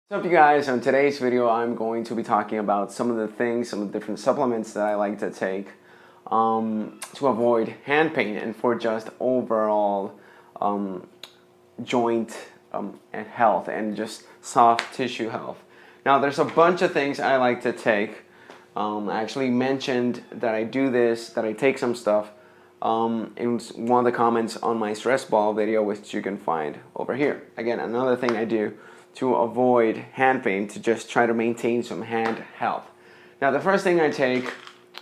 What's up, you guys? On today's video I'm going to be talking about some of the things, some of the different supplements that I like to take to avoid hand pain and for just overall joint and health and just soft tissue health. Now there's a bunch of things I like to take. I actually mentioned that I do this, that I take some stuff in one of the comments on my stress ball video, which you can find over here. Again, another thing I do to avoid hand pain, to just try to maintain some hand health. Now the first thing I take,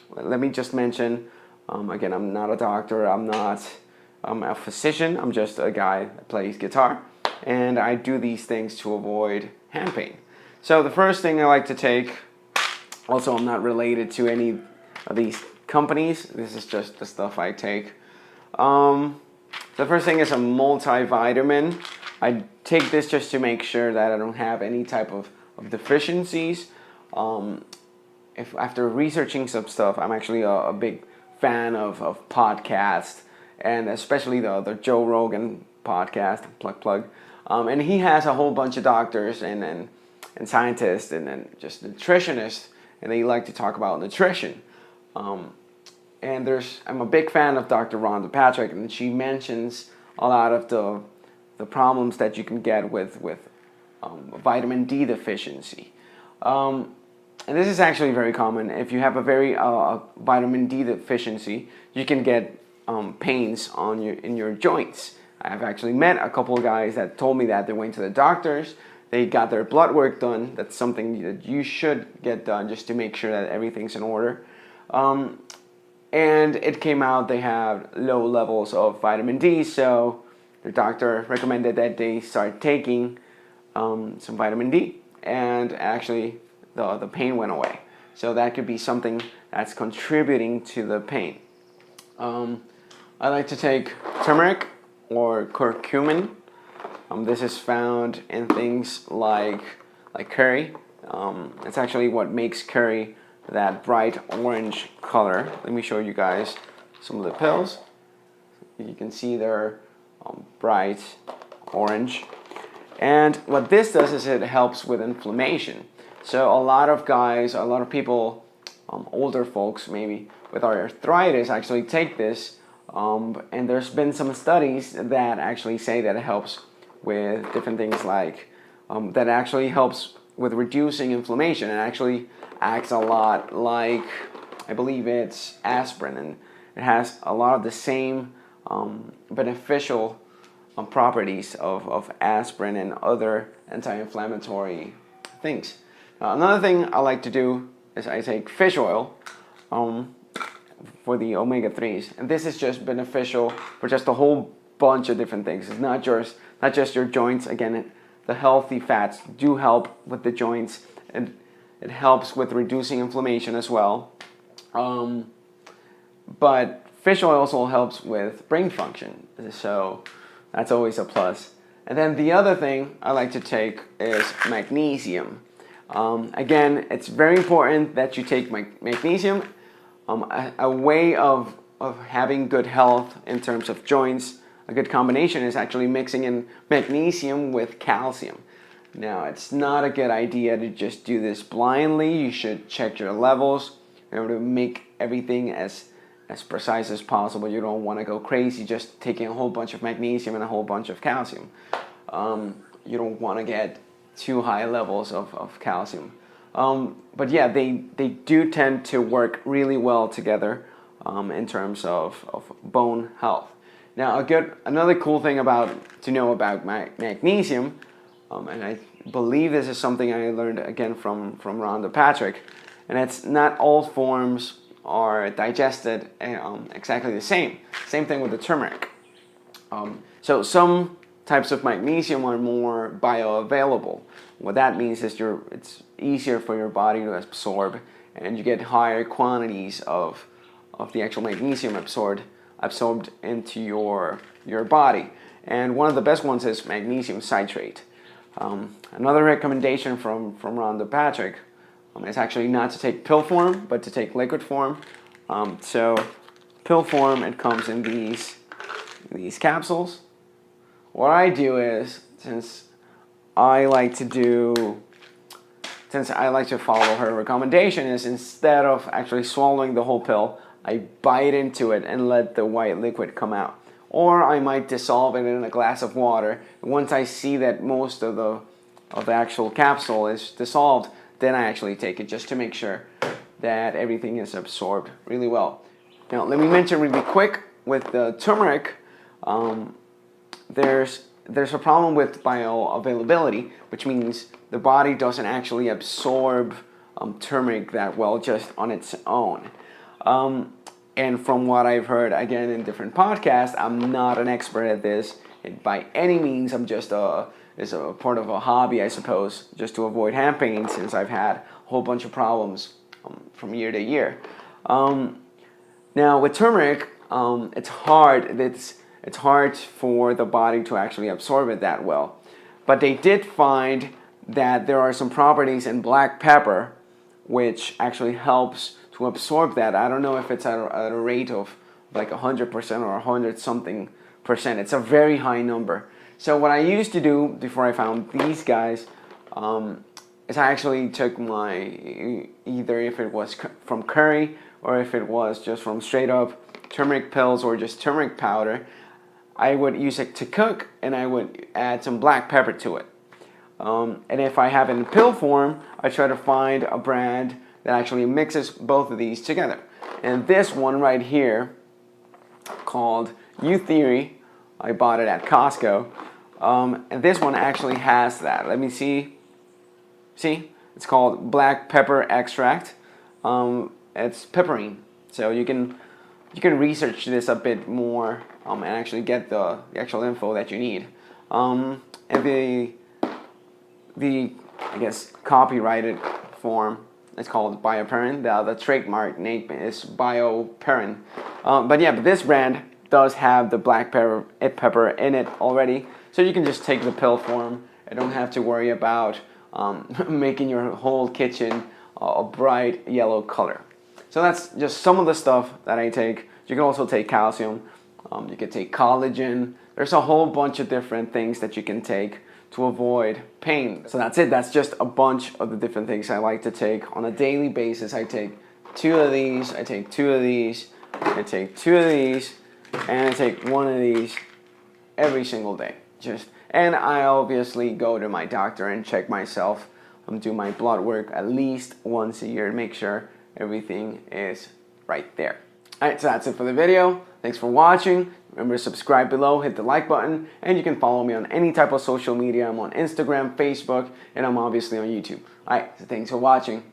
let me just mention, again, I'm not a doctor, I'm not a physician, I'm just a guy that plays guitar, and I do these things to avoid hand pain. So the first thing I like to take, also I'm not related to any of these companies, this is just the stuff I take. The first thing is a multivitamin. I take this just to make sure that I don't have any type of deficiencies. If after researching some stuff, I'm actually a big fan of podcasts, and especially the Joe Rogan podcast, plug. And he has a whole bunch of doctors and scientists and just nutritionists, and they like to talk about nutrition. And I'm a big fan of Dr. Rhonda Patrick, and she mentions a lot of the problems that you can get with vitamin D deficiency. And this is actually very common. If you have a very vitamin D deficiency, you can get pains in your joints. I have actually met a couple of guys that told me that they went to the doctors, they got their blood work done. That's something that you should get done just to make sure that everything's in order. And it came out they have low levels of vitamin D, so the doctor recommended that they start taking some vitamin D, and actually the pain went away. So that could be something that's contributing to the pain. I like to take turmeric or curcumin. This is found in things like curry. It's actually what makes curry that bright orange color. Let me show you guys some of the pills. You can see they're bright orange, and what this does is it helps with inflammation. So a lot of people, older folks maybe with arthritis, actually take this, and there's been some studies that actually say that it helps with different things like that actually helps with reducing inflammation. It actually acts a lot like, I believe it's aspirin, and it has a lot of the same beneficial properties of aspirin and other anti-inflammatory things. Another thing I like to do is I take fish oil for the omega-3s, and this is just beneficial for just a whole bunch of different things. It's not just your joints. Again, the healthy fats do help with the joints, and it helps with reducing inflammation as well. But fish oil also helps with brain function, so that's always a plus. And then the other thing I like to take is magnesium. Again, it's very important that you take magnesium. A way of having good health in terms of joints, a good combination is actually mixing in magnesium with calcium. Now, it's not a good idea to just do this blindly. You should check your levels in order to make everything as precise as possible. You don't want to go crazy just taking a whole bunch of magnesium and a whole bunch of calcium. You don't want to get too high levels of calcium. But yeah, they do tend to work really well together in terms of bone health. Now, another cool thing to know about magnesium, and I believe this is something I learned again from Rhonda Patrick, and it's not all forms are digested exactly the same. Same thing with the turmeric. So some types of magnesium are more bioavailable. What that means is it's easier for your body to absorb, and you get higher quantities of the actual magnesium absorbed into your body. And one of the best ones is magnesium citrate. Another recommendation from Rhonda Patrick is actually not to take pill form, but to take liquid form. So pill form, it comes in these capsules. What I do is, since I like to do since I like to follow her recommendation, is instead of actually swallowing the whole pill, I bite into it and let the white liquid come out. Or I might dissolve it in a glass of water. Once I see that most of the actual capsule is dissolved, then I actually take it just to make sure that everything is absorbed really well. Now, let me mention really quick with the turmeric, there's a problem with bioavailability, which means the body doesn't actually absorb turmeric that well just on its own. And from what I've heard, again, in different podcasts, I'm not an expert at this by any means. I'm just it's a part of a hobby, I suppose, just to avoid hand pain, since I've had a whole bunch of problems from year to year. Now with turmeric, it's hard. It's hard for the body to actually absorb it that well. But they did find that there are some properties in black pepper which actually helps to absorb that. I don't know if it's at a rate of like 100% or 100 something percent. It's a very high number. So what I used to do before I found these guys is I actually took my, either if it was from curry or if it was just from straight up turmeric pills or just turmeric powder, I would use it to cook and I would add some black pepper to it. And if I have it in pill form, I try to find a brand that actually mixes both of these together. And this one right here, called U Theory, I bought it at Costco. And this one actually has that. Let me see. See? It's called black pepper extract. It's pepperine. So you can research this a bit more and actually get the actual info that you need. And the I guess copyrighted form, it's called Bioperin. The trademark name is Bioperin. But this brand does have the black pepper in it already, so you can just take the pill form. I don't have to worry about making your whole kitchen a bright yellow color. So that's just some of the stuff that I take. You can also take calcium. You can take collagen. There's a whole bunch of different things that you can take to avoid pain. So that's it. That's just a bunch of the different things I like to take on a daily basis. I take 2 of these, I take 2 of these, I take 2 of these, and I take 1 of these every single day. And I obviously go to my doctor and check myself, do my blood work at least once a year to make sure everything is right there. Alright, so that's it for the video. Thanks for watching. Remember to subscribe below, hit the like button, and you can follow me on any type of social media. I'm on Instagram, Facebook, and I'm obviously on YouTube. Alright, so thanks for watching.